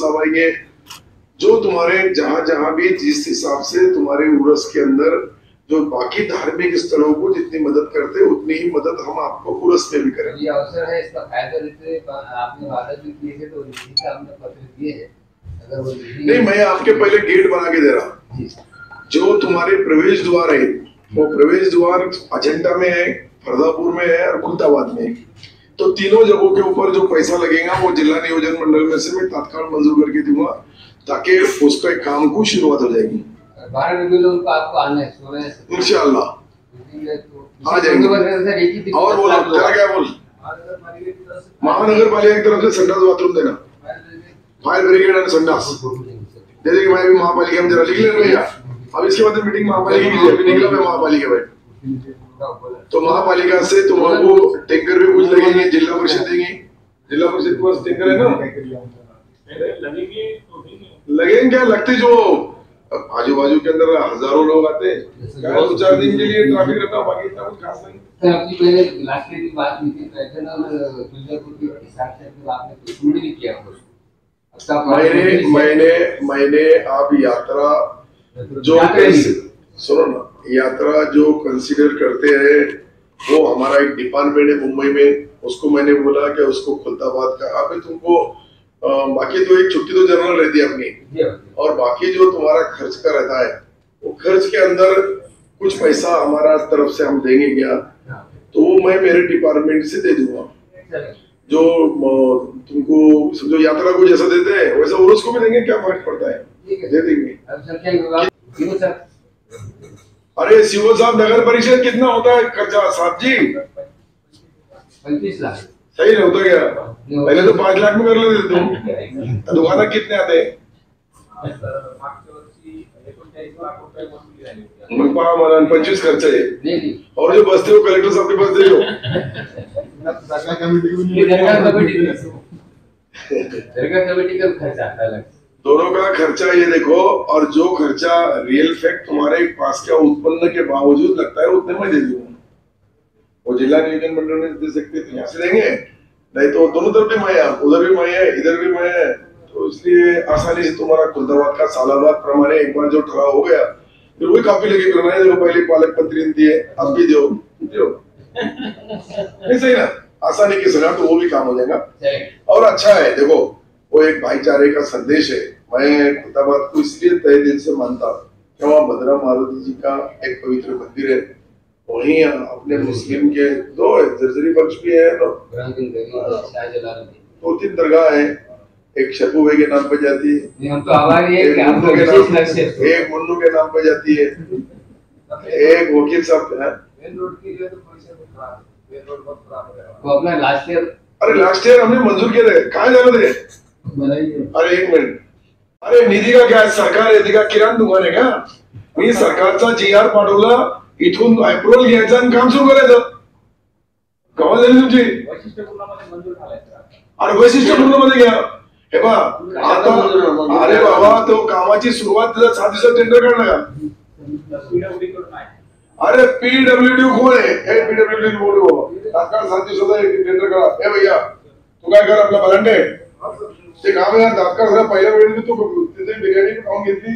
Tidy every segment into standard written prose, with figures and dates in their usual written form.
साहब आएंगे, जो तुम्हारे जहां जहां भी जिस हिसाब से तुम्हारे उर्स के अंदर जो बाकी धार्मिक स्थलों को जितनी मदद करते हैं उतनी ही मदद हम आपको उर्स में भी करेंगे। ये अवसर है, इसका फायदा लेते आपने वादा भी किए थे तो निधि का हमने पत्र दिए हैं। अगर वो नहीं, मैं आपके पहले गेट बना के दे रहा हूँ। जो तुम्हारे प्रवेश द्वार है वो प्रवेश द्वार अजंता में है, फरदापुर में है और खुलताबाद में है। तो तीनों जगहों के ऊपर जो पैसा लगेगा वो जिला नियोजन मंडल में से मैं तत्काल मंजूर करके दूंगा, ताकि उसके काम को शुरुआत हो जाएगी। 12 लोगों को आपको आना है, 16 इंशाल्लाह आ जाएंगे। और बोलो क्या बोल, महानगर पालिका की तरफ से संडास बाथरूम देना, फायर ब्रिगेड एंड संडास दे देंगे भाई। महापालिका में जरा लिख लेना भैया। अब इसके बाद मीटिंग महापालिका की, अभी निकला मैं महापालिका में, तो महापालिका से तुमको टैंकर भी कुछ लगेंगे, जिला परिषद देंगे। जिला परिषद के पास टैंकर है ना, लगेंगे क्या लगते, जो आजू बाजू के अंदर हजारों लोग आते हैं, 2-4 दिन के लिए ट्रैफिक रहता है, बाकी इतना कुछ खास नहीं। सर अपनी पहले लास्ट की बात की थी, पैटर्न और तुलजापुर के हिसाब से आपने कुछ नहीं किया मैंने आप यात्रा जो सुनो ना, यात्रा जो कंसीडर करते हैं वो हमारा एक डिपार्टमेंट है मुंबई में, उसको मैंने बोला कि उसको खुलताबाद का, अभी तुमको बाकी तो एक छुट्टी तो जनरल रहती है अपनी, और बाकी जो तुम्हारा खर्च का रहता है वो खर्च के अंदर कुछ पैसा हमारा तरफ से हम देंगे क्या, तो वो मैं मेरे डिपार्टमेंट से दे दूंगा। जो तुमको समझो यात्रा को जैसा देते हैं वैसा उर्स को भी देंगे, क्या फर्क पड़ता है, दे देंगे। अरे सीओ साहब, नगर परिषद कितना होता है खर्चा साहब जी? 35 लाख। सही नहीं होता क्या? पहले तो 5 लाख में कर लेते तुम। दुकाना कितने आते हैं? 25 खर्च है, और जो बसते हो कलेक्टर साहब के पास दे दो। कमेटी का खर्चा आता है, दोनों का खर्चा ये देखो, और जो खर्चा रियल फैक्ट तुम्हारे पास का उत्पन्न के बावजूद लगता है उतने में दे दूंगा। वो जिला नियोजन मंडल में दे सकते थे, यहाँ से देंगे, नहीं तो दोनों तरफ भी मैं, उधर भी मैं है, इधर भी मैं है, तो इसलिए आसानी से तुम्हारा खुलताबाद का सालाबाद प्रमाणे एक बार जो ठहराव हो गया, फिर वही काफी लगे करना है। देखो पहले पालक मंत्री ने दिए, अब भी दो नहीं, सही ना, आसानी के साथ तो वो भी काम हो जाएगा। और अच्छा है, देखो वो एक भाईचारे का संदेश है। मैं खुलताबाद को इसलिए तहे दिल से मानता हूँ कि वहाँ भद्रा मारुति जी का एक पवित्र मंदिर है, वहीं अपने मुस्लिम के 2 जर्जरी बख्श भी है, 2-3 दरगाह है, एक शपू भाई के नाम पे जाती है, हम तो आभारी है कि हम एक मुन्नू के नाम पे जाती है, एक वकील साहब है। अपना लास्ट ईयर, अरे लास्ट ईयर हमने मंजूर किए थे, कहाँ जाना थे? अरे एक मिनिट, अरे निधी का क्या, सरकार निधी का किराणा दुकान आहे का? मी सरकारचा GR पाठवला, इथून अप्रूव्हल घ्यायचं आणि काम सुरू करायचं। केव्हा झाली तुमची? अरे वैशिष्ट्यपूर्ण मध्ये घ्या, हे बा आता, अरे बाबा तो कामाची सुरुवात 7 दिवसात टेंडर काढला का? अरे PWD कोण आहे? हे PWD बोलू बाबा, तात्काळ 7 दिवसाचा टेंडर करा। हे भैया तू काय कर, आपला बलांडे ते काम आहे, तात्काळ जरा पहिल्या वेळेला तू तिथे बिर्याणी खाऊन घेतली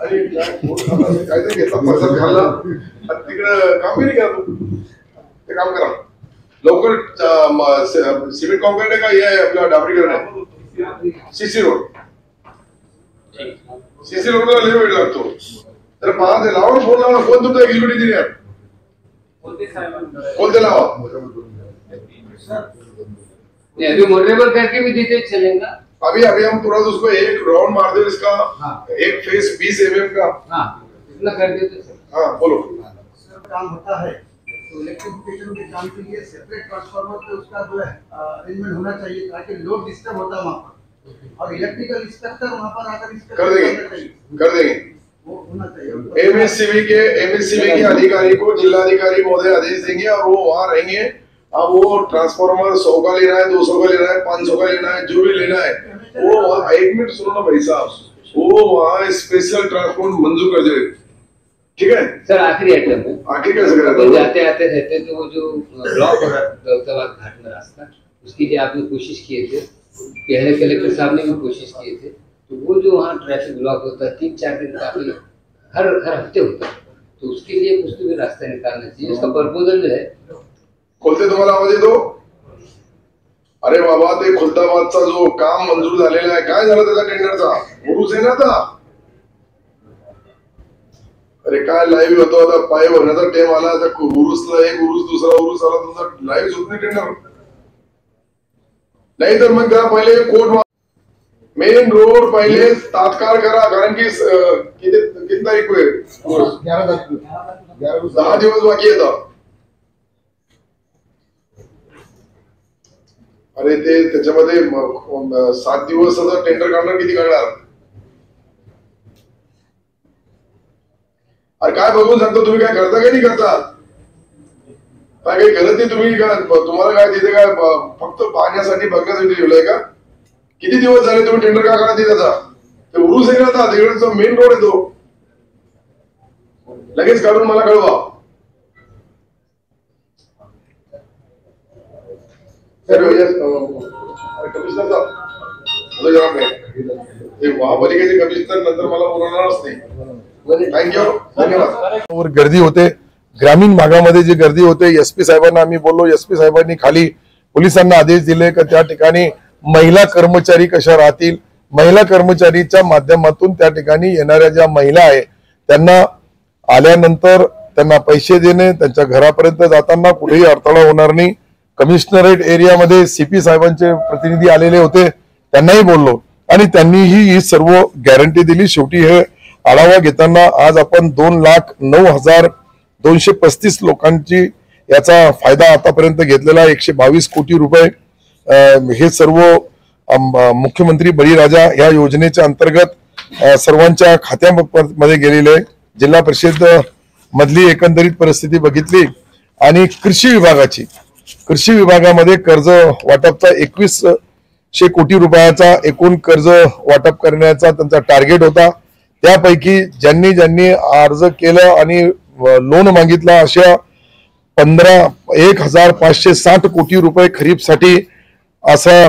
आणि काहीतरी घेतला, प्रसाद खाल्ला आणि तिकडे काम नाही केला, तू ते काम करा लवकर। सिमेंट कॉन्क्रीट आहे का, हे आपला डाबरीकर आहे, CC रोड, CC रोडला लय वेळ लागतो, तर पहा ते लावा, फोन लावा, कोण तुमचा एक्झिक्युटिव्ह इंजिनियर कोणते लावा, अभी मोटरेबल करके भी देते चलेगा। अभी हम तुरंत उसको एक राउंड मार दे इसका, एक फेस 20 mm का, इतना कर देते सर। हाँ बोलो सर, काम होता है तो इलेक्ट्रिफिकेशन के काम के लिए सेपरेट ट्रांसफार्मर पे उसका जो है अरेंजमेंट होना चाहिए, ताकि लोड डिस्टर्ब होता है वहाँ पर, और इलेक्ट्रिकल इंस्पेक्टर वहाँ पर आकर कर देंगे वो होना चाहिए। MSCB के अधिकारी को जिलाधिकारी महोदय आदेश देंगे और वो वहाँ रहेंगे। अब वो ट्रांसफार्मर 100 का लेना है, 200 का लेना है, 500 का लेना है, जो भी लेना है वो, एक मिनट सुनो ना भाई साहब, वो वहाँ स्पेशल ट्रांसपोर्ट मंजूर कर दे, ठीक है सर। आखिरी आइटम है, आखिर कैसे करें, तो जाते आते रहते तो वो जो ब्लॉक हो रहा है दौलताबाद घाट में रास्ता, उसके लिए आपने कोशिश किए थे, पहले कलेक्टर साहब ने भी कोशिश किए थे, तो वो जो वहाँ ट्रैफिक ब्लॉक होता है 3-4 दिन काफी हर हफ्ते होता है, तो उसके लिए कुछ तो भी रास्ता निकालना चाहिए। उसका प्रपोजल जो है खोलते तुम्हाला आवाज येतो? अरे बाबा ते खुलताबादचा जो काम मंजूर झालेला आहे, काय झालं त्याचा टेंडरचा? उरूस आहे ना आता. अरे काय लाईव्ह होतो आता, पाय भरण्याचा टाइम आला आता, उरूसला एक उरूस दुसरा उरूस आला, तुमचा लाईव्ह होत नाही टेंडर. नाही तर मग त्याला पहिले कोर्ट मेन रोड पहिले तात्काळ करा, कारण की किती तारीख होईल? 10 दिवस बाकी येतात. अरे ते त्याच्यामध्ये 7 दिवसाचा टेंडर काढणार, किती काढणार? अरे काय बघून सांगतो, तुम्ही काय करता काय नाही करता? काय काही करत नाही तुम्ही का? तुम्हाला काय तिथे काय फक्त पाहण्यासाठी बघण्यासाठी ठेवलंय का? किती दिवस झाले तुम्ही टेंडर का करत त्याचा? ते उरूस आहे ना, तिकडचा मेन रोड आहे तो, लगेच काढून मला कळवा. कमिशनर साहेब महापालिकेचे कमिशनर नंतर मला बोलणारच नाही. थँक्यू, धन्यवाद. गर्दी होते ग्रामीण भागामध्ये, जी गर्दी होते, एसपी साहेबांना आम्ही बोललो. एसपी साहेबांनी खाली पोलिसांना आदेश दिले की त्या ठिकाणी महिला कर्मचारी कशा राहतील, महिला कर्मचारीच्या माध्यमातून त्या ठिकाणी येणाऱ्या ज्या महिला आहे त्यांना आल्यानंतर त्यांना पैसे देणे, त्यांच्या घरापर्यंत जाताना कुठेही अडथळा होणार नाही. कमिशनरेट एरियामध्ये सीपी साहेबांचे प्रतिनिधी आलेले होते, त्यांनाही बोललो आणि त्यांनीही ही सर्व गॅरंटी दिली. शेवटी हे आढावा घेताना आज आपण 2,09,235 लोकांची याचा फायदा आतापर्यंत घेतलेला 122 कोटी रुपये. हे सर्व मुख्यमंत्री बळीराजा या योजनेच्या अंतर्गत सर्वांच्या खात्यामध्ये गेलेले. जिल्हा परिषद मधली एकंदरीत परिस्थिती बघितली आणि कृषी विभागामध्ये कर्ज वाटपचा 2100 कोटी रुपयाचा एकूण कर्ज वाटप करण्याचा त्यांचा टार्गेट होता. त्यापैकी ज्यांनी अर्ज केलं आणि लोन मागितला अशा 1,560 कोटी रुपये खरीपसाठी असा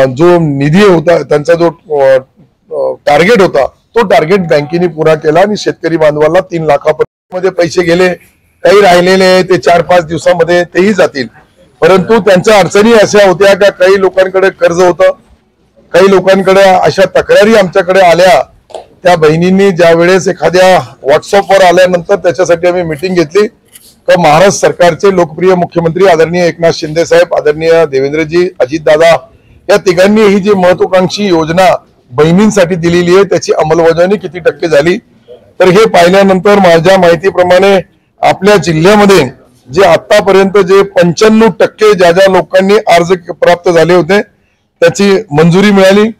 जो निधी होता, त्यांचा जो टार्गेट होता, तो टार्गेट बँकेने पुरा केला आणि शेतकरी बांधवांना 3 लाखापर्यंत पैसे गेले. काही राहिलेले ते 4-5 दिवसामध्ये तेही जातील. परंतु त्यांच्या अडचणी अशा होत्या का काही लोकांकडे कर्ज होतं, काही लोकांकडे अशा तक्रारी आमच्याकडे आल्या. त्या बहिणींनी ज्या वेळेस एखाद्या व्हॉट्सअपवर आल्यानंतर त्याच्यासाठी आम्ही मीटिंग घेतली तर महाराष्ट्र सरकारचे लोकप्रिय मुख्यमंत्री आदरणीय एकनाथ शिंदे साहेब, आदरणीय देवेंद्रजी, अजितदादा या तिघांनी ही जी महत्वाकांक्षी योजना बहिणींसाठी दिलेली आहे त्याची अंमलबजावणी किती टक्के झाली तर हे पाहिल्यानंतर माझ्या माहितीप्रमाणे आपल्या जिल्ह्यामध्ये जे आतापर्यंत जे 95% ज्या लोकांनी अर्ज प्राप्त झाले होते त्याची मंजुरी मिळाली.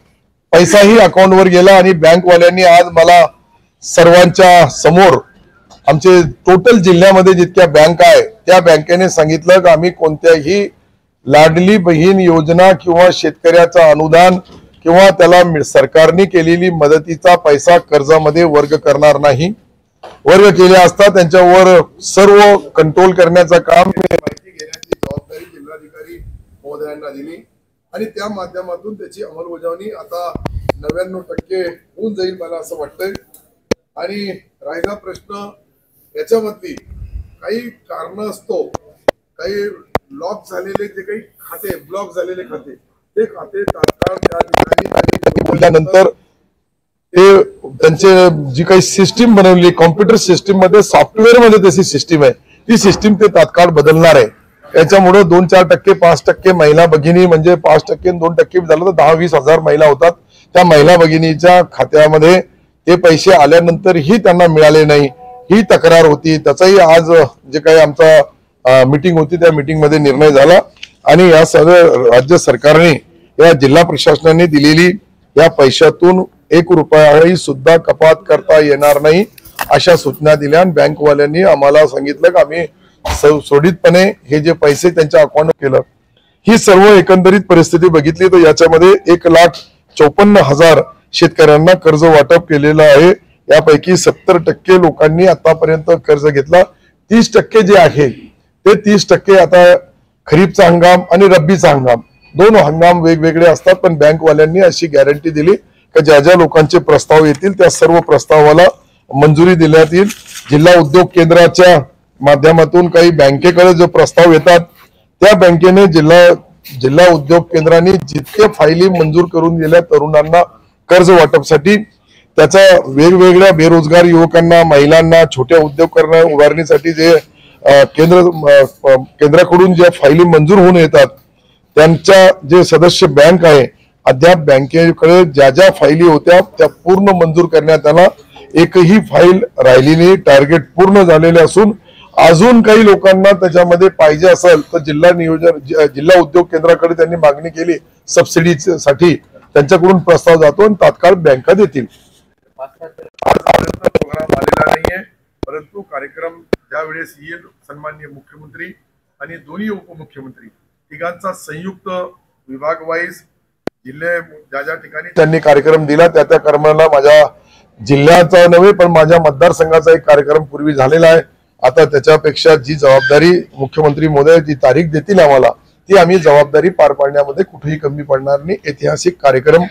पैसाही अकाउंटवर गेला आणि बँकवाल्यांनी आज मला सर्वांच्या समोर आमचे टोटल जिल्ह्यामध्ये जितक्या बँक आहे त्या बँकेने सांगितलं की आम्ही कोणत्याही लाडली बहीण योजना किंवा शेतकऱ्याचा अनुदान किंवा त्याला सरकारने केलेली मदतीचा पैसा कर्जामध्ये वर्ग करणार नाही. वर्ग केले असता त्यांच्यावर सर्व कंट्रोल करण्याचं काम माहिती घेण्याची जबाबदारी जिल्हाधिकारी महोदयांना दिली आणि त्या माध्यमातून त्याची अंमलबजावणी आता 99% होऊन जाईल मला असं वाटतंय. आणि राहिला प्रश्न याच्यामधली काही कारण असतो, काही लॉक झालेले जे काही खाते, ब्लॉक झालेले खाते, ते खाते तात्काळ त्या ठिकाणी बोलल्यानंतर ते त्यांचे जी काही सिस्टीम बनवली कॉम्प्युटर सिस्टीम मध्ये, सॉफ्टवेअर मध्ये तशी सिस्टीम आहे, ती सिस्टीम ते तात्काळ बदलणार आहे. त्याच्यामुळे 2-4%, 5% महिला भगिनी म्हणजे 5% 2% झालं तर 10-20 हजार महिला होतात. त्या महिला भगिनीच्या खात्यामध्ये ते पैसे आल्यानंतर ही त्यांना मिळाले नाही, ही तक्रार होती. त्याचाही आज जे काही आमचा मीटिंग होती त्या मीटिंग मध्ये निर्णय झाला आणि या सर्व राज्य सरकारने या जिल्हा प्रशासनाने दिलेली या पैशातून 1 रुपयाही सुद्धा कपात करता येणार नाही अशा सूचना दिल्या. आणि बँकवाल्यांनी आम्हाला सांगितलं की आम्ही सोडितपणे हे जे पैसे त्यांच्या अकाउंट केलं. ही सर्व एकंदरीत परिस्थिती बघितली तर याच्यामध्ये 1,54,000 शेतकऱ्यांना कर्ज वाटप केलेलं आहे. यापैकी 70% लोकांनी आतापर्यंत कर्ज घेतला. 30% जे आहे ते 30% आता खरीपचा हंगाम आणि रब्बीचा हंगाम दोन हंगाम वेगवेगळे असतात, पण बँकवाल्यांनी अशी गॅरंटी दिली की ज्या ज्या लोकांचे प्रस्ताव येतील त्या सर्व प्रस्तावाला मंजुरी देण्यात येईल. जिल्हा उद्योग केंद्राच्या माध्यमातून काही बँकेकडे जो प्रस्ताव येतात त्या बँकेने जिल्हा उद्योग केंद्रांनी जितके फायली मंजूर करून दिल्या तरुणांना कर्ज वाटपसाठी, त्याचा वेगवेगळ्या बेरोजगार युवकांना, महिलांना, छोट्या उद्योग उभारणीसाठी जे केंद्राकडून ज्या फायली मंजूर होऊन येतात त्यांच्या जे सदस्य बँक आहे, अद्याप बँकेकडे ज्या ज्या फायली होत्या त्या पूर्ण मंजूर करण्यात आला. एकही फाईल राहिली नाही. टार्गेट पूर्ण झालेले असून अजून काही लोकांना त्याच्यामध्ये पाहिजे असेल तर जिल्हा उद्योग केंद्राकडे त्यांनी मागणी केली सबसिडीसाठी, त्यांच्याकडून प्रस्ताव जातो आणि तात्काळ बँका देतील. प्रोग्राम आलेला नाहीये, परंतु कार्यक्रम ज्यावेळेस येईल सन्माननीय मुख्यमंत्री आणि दोन्ही उपमुख्यमंत्री तिघांचा संयुक्त विभाग वाईज जिल्हे ज्या ज्या ठिकाणी त्यांनी कार्यक्रम दिला त्या त्या कर्माला माझ्या जिल्ह्याचा नव्हे पण माझ्या मतदारसंघाचा एक कार्यक्रम पूर्वी झालेला आहे. आता त्याच्यापेक्षा जी जबाबदारी मुख्यमंत्री महोदय जी तारीख देतील आम्हाला ती आम्ही जबाबदारी पार पाडण्यामध्ये कुठेही कमी पडणार नाही. ऐतिहासिक कार्यक्रम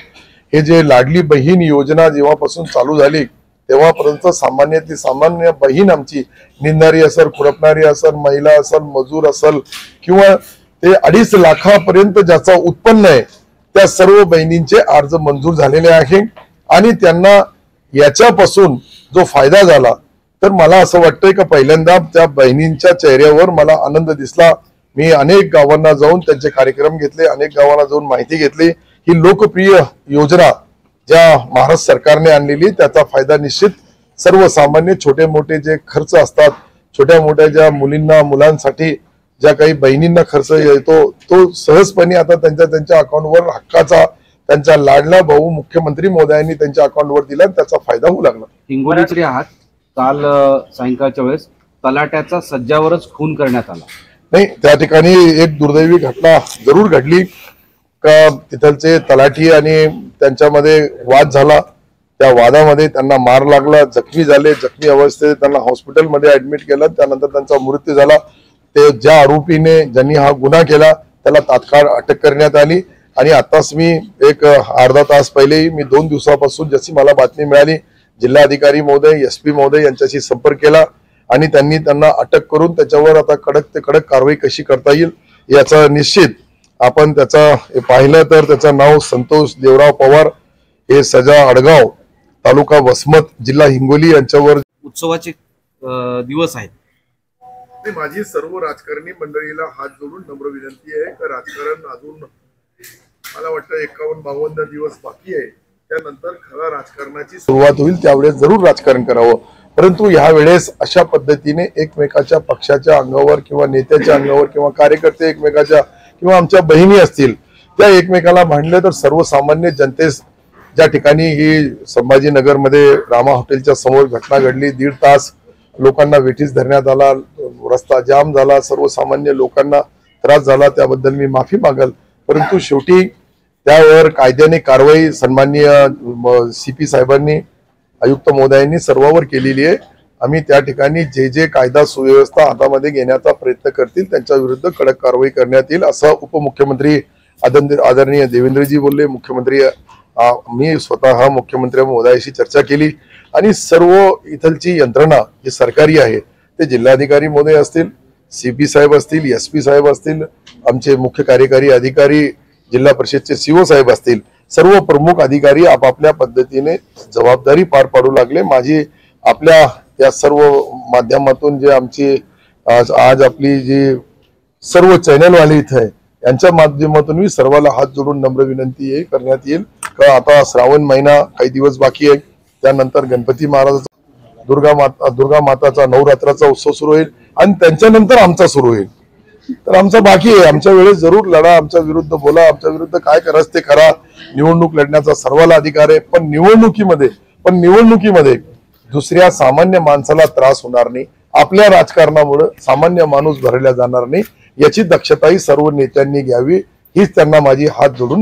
हे जे लाडली बहीण योजना जेव्हापासून चालू झाली तेव्हापर्यंत सामान्य बहीण आमची निंदणारी असेल, खुरपणारी असेल, महिला असेल, मजूर असेल किंवा ते 2.5 लाखापर्यंत ज्याचं उत्पन्न आहे त्या सर्व बहिणींचे अर्ज मंजूर झालेले आहे आणि त्यांना याच्यापासून जो फायदा झाला तर मला असं वाटतंय की पहिल्यांदा त्या बहिणींच्या चेहऱ्यावर मला आनंद दिसला. मी अनेक गावांना जाऊन त्यांचे कार्यक्रम घेतले, अनेक गावांना जाऊन माहिती घेतली. ही लोकप्रिय योजना ज्या महाराष्ट्र सरकारने आणलेली त्याचा फायदा निश्चित सर्वसामान्य छोटे मोठे जे खर्च असतात, छोट्या मोठ्या ज्या मुलांसाठी ज्या काही बहिणींना खर्च येतो तो सहजपणे आता त्यांच्या अकाउंटवर हक्काचा त्यांचा लाडला भाऊ मुख्यमंत्री महोदयांनी त्यांच्या अकाउंटवर दिला, त्याचा फायदा होऊ लागला. हिंगोलीचे आहात. काल सायंकाळच्या वेळेस तलाट्याचा सज्जावरच खून करण्यात आला. नाही, त्या ठिकाणी एक दुर्दैवी घटना जरूर घडली का तिथलचे तलाठी आणि त्यांच्यामध्ये वाद झाला. त्या वादामध्ये त्यांना मार लागला, जखमी झाले. जखमी अवस्थेत त्यांना हॉस्पिटलमध्ये ऍडमिट केलं, त्यानंतर त्यांचा मृत्यू झाला. ते ज्या आरोपीने ज्यांनी हा गुन्हा केला त्याला तात्काळ अटक करण्यात आली आणि आताच मी एक अर्धा तास पहिले मी 2 दिवसापासून जशी मला बातमी मिळाली जिल्हाधिकारी महोदय SP महोदय यांच्याशी संपर्क केला आणि त्यांना अटक करून त्याच्यावर आता कडक कारवाई कशी करता येईल याचा निश्चित आपण त्याचा पाहिलं तर त्याचं नाव संतोष देवराव पवार, हे सजा अडगाव, तालुका वसमत, जिल्हा हिंगोली यांच्यावर. उत्सवाचे दिवस आहेत. माझी सर्व राजकारणी मंडळीला हात जोडून नम्र विनंती आहे की राजकारण अजून मला वाटतं 51-52 दिवस बाकी आहे. त्यानंतर खरा राजकारणाची सुरुवात होईल, त्यावेळेस जरूर राजकारण करावं. परंतु ह्या वेळेस अशा पद्धतीने एकमेकाच्या पक्षाच्या अंगावर किंवा नेत्याच्या अंगावर किंवा कार्यकर्ते एकमेकाच्या किंवा आमच्या बहिणी असतील त्या एकमेकाला भांडले तर सर्वसामान्य जनतेस ज्या ठिकाणी ही संभाजीनगरमध्ये रामा हॉटेलच्या समोर घटना घडली, 1.5 तास लोकांना वेठीस धरण्यात आला, रस्ता जाम झाला, सर्वसामान्य लोकांना त्रास झाला, त्याबद्दल मी माफी मागल. परंतु शेवटी त्यावर कायद्याने कारवाई सन्माननीय CP साहेबांनी, आयुक्त महोदयांनी सर्वांवर केलेली आहे. आम्ही त्या ठिकाणी जे कायदा सुव्यवस्था हातामध्ये घेण्याचा प्रयत्न करतील त्यांच्या विरुद्ध कडक कारवाई करण्यात येईल असं उपमुख्यमंत्री आदरणीय देवेंद्रजी बोलले. मुख्यमंत्री मी स्वतः मुख्यमंत्री महोदयाशी चर्चा केली आणि सर्व इथलची यंत्रणा जी सरकारी आहे ते जिल्हाधिकारी महोदय असतील, CP साहेब असतील, SP साहेब असतील, आमचे मुख्य कार्यकारी अधिकारी जिल्हा परिषदचे CO साहेब असतील, सर्व प्रमुख अधिकारी आपापल्या पद्धतीने जबाबदारी पार पाडू लागले. माझी आपल्या या सर्व माध्यमातून जे आमची आज आपली जी सर्व चॅनलवाले इथे आहे यांच्या माध्यमातून मी सर्वाला हात जोडून नम्र विनंती करण्यात येईल का आता श्रावण महिना काही दिवस बाकी आहे, त्यानंतर गणपती महाराजाचा दुर्गा माताचा नवरात्राचा उत्सव सुरू होईल आणि त्यांच्यानंतर आमचा सुरू होईल. तर आमचा बाकी आहे. आमच्या वेळेस जरूर लढा, आमच्या विरुद्ध बोला, आमच्या विरुद्ध काय करायचं ते करा. निवडणूक लढण्याचा सर्वाला अधिकार आहे, पण निवडणुकीमध्ये दुसऱ्या सामान्य माणसाला त्रास होणार नाही. आपल्या राजकारणामुळे सामान्य माणूस भरला जाणार नाही याची दक्षताही सर्व नेत्यांनी घ्यावी हीच त्यांना माझी हात जोडून